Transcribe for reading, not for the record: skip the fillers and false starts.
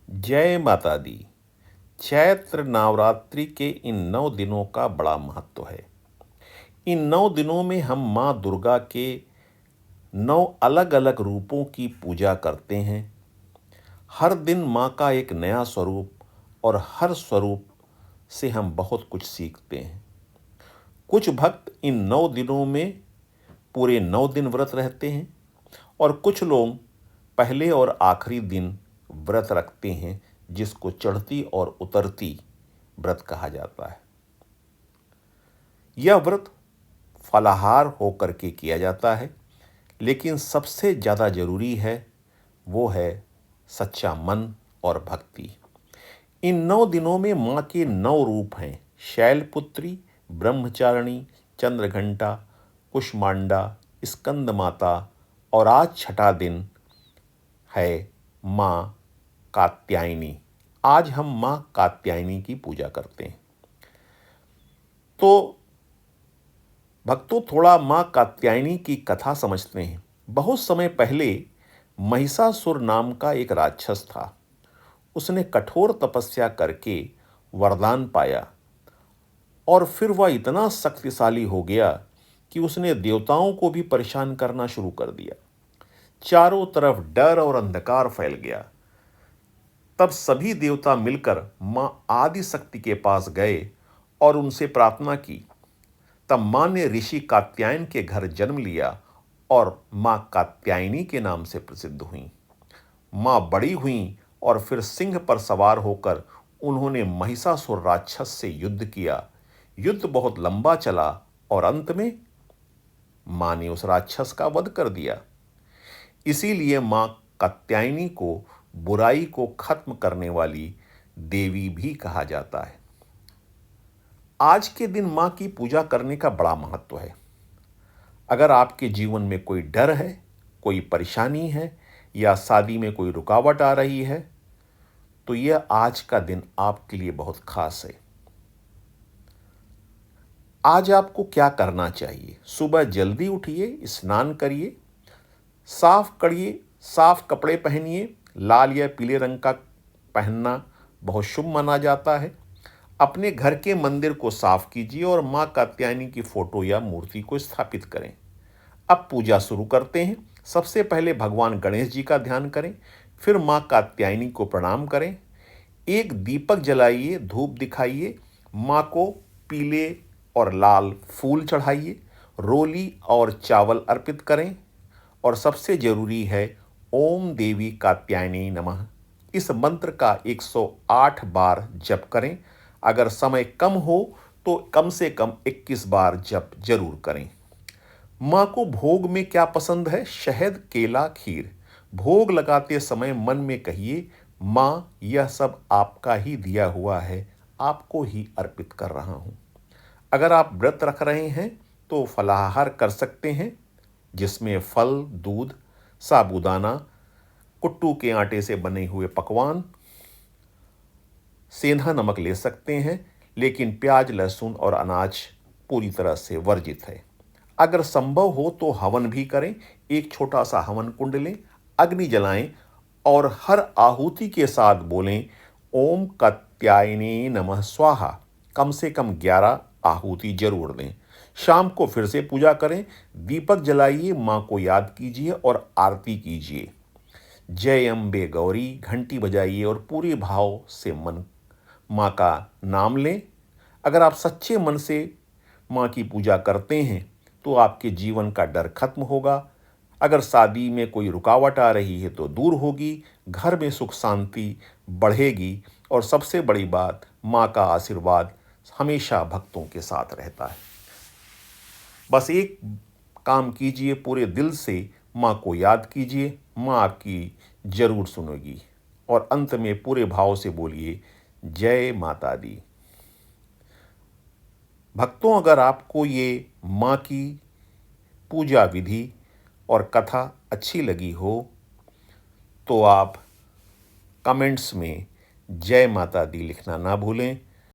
जय माता दी। चैत्र नवरात्रि के इन 9 दिनों का बड़ा महत्व है। इन 9 दिनों में हम माँ दुर्गा के 9 अलग अलग रूपों की पूजा करते हैं। हर दिन माँ का एक नया स्वरूप और हर स्वरूप से हम बहुत कुछ सीखते हैं। कुछ भक्त इन 9 दिनों में पूरे 9 दिन व्रत रहते हैं और कुछ लोग पहले और आखिरी दिन व्रत रखते हैं, जिसको चढ़ती और उतरती व्रत कहा जाता है। यह व्रत फलाहार होकर के किया जाता है, लेकिन सबसे ज़्यादा जरूरी है वो है सच्चा मन और भक्ति। इन 9 दिनों में माँ के 9 रूप हैं: शैलपुत्री, ब्रह्मचारिणी, चंद्रघंटा, कुष्मांडा, स्कंद माता और आज छठा दिन है माँ कात्यायनी। आज हम माँ कात्यायनी की पूजा करते हैं। तो भक्तों, थोड़ा माँ कात्यायनी की कथा समझते हैं। बहुत समय पहले महिषासुर नाम का एक राक्षस था। उसने कठोर तपस्या करके वरदान पाया और फिर वह इतना शक्तिशाली हो गया कि उसने देवताओं को भी परेशान करना शुरू कर दिया। चारों तरफ डर और अंधकार फैल गया। तब सभी देवता मिलकर मां आदि शक्ति के पास गए और उनसे प्रार्थना की। तब मां ने ऋषि कात्यायन के घर जन्म लिया और मां कात्यायनी के नाम से प्रसिद्ध हुई। मां बड़ी हुई और फिर सिंह पर सवार होकर उन्होंने महिषासुर राक्षस से युद्ध किया। युद्ध बहुत लंबा चला और अंत में मां ने उस राक्षस का वध कर दिया। इसीलिए मां कात्यायनी को बुराई को खत्म करने वाली देवी भी कहा जाता है। आज के दिन मां की पूजा करने का बड़ा महत्व है। अगर आपके जीवन में कोई डर है, कोई परेशानी है या शादी में कोई रुकावट आ रही है, तो यह आज का दिन आपके लिए बहुत खास है। आज आपको क्या करना चाहिए? सुबह जल्दी उठिए, स्नान करिए, साफ कपड़े पहनिए। लाल या पीले रंग का पहनना बहुत शुभ माना जाता है। अपने घर के मंदिर को साफ कीजिए और मां कात्यायनी की फोटो या मूर्ति को स्थापित करें। अब पूजा शुरू करते हैं। सबसे पहले भगवान गणेश जी का ध्यान करें, फिर मां कात्यायनी को प्रणाम करें। एक दीपक जलाइए, धूप दिखाइए, मां को पीले और लाल फूल चढ़ाइए, रोली और चावल अर्पित करें और सबसे जरूरी है ओम देवी कात्यायनी नमः। इस मंत्र का 108 बार जप करें। अगर समय कम हो तो कम से कम 21 बार जप जरूर करें। मां को भोग में क्या पसंद है? शहद, केला, खीर। भोग लगाते समय मन में कहिए, मां यह सब आपका ही दिया हुआ है, आपको ही अर्पित कर रहा हूं। अगर आप व्रत रख रहे हैं तो फलाहार कर सकते हैं, जिसमें फल, दूध, साबूदाना, कुट्टू के आटे से बने हुए पकवान, सेंधा नमक ले सकते हैं, लेकिन प्याज, लहसुन और अनाज पूरी तरह से वर्जित है। अगर संभव हो तो हवन भी करें। एक छोटा सा हवन कुंड लें, अग्नि जलाएं और हर आहुति के साथ बोलें ओम कात्यायनी नमः स्वाहा। कम से कम 11 आहुति जरूर दें। शाम को फिर से पूजा करें, दीपक जलाइए, मां को याद कीजिए और आरती कीजिए। जय अम्बे गौरी घंटी बजाइए और पूरे भाव से मां का नाम लें। अगर आप सच्चे मन से मां की पूजा करते हैं तो आपके जीवन का डर खत्म होगा। अगर शादी में कोई रुकावट आ रही है तो दूर होगी, घर में सुख शांति बढ़ेगी और सबसे बड़ी बात, मां का आशीर्वाद हमेशा भक्तों के साथ रहता है। बस एक काम कीजिए, पूरे दिल से मां को याद कीजिए, मां आपकी जरूर सुनेगी और अंत में पूरे भाव से बोलिए जय माता दी। भक्तों, अगर आपको ये मां की पूजा विधि और कथा अच्छी लगी हो तो आप कमेंट्स में जय माता दी लिखना ना भूलें।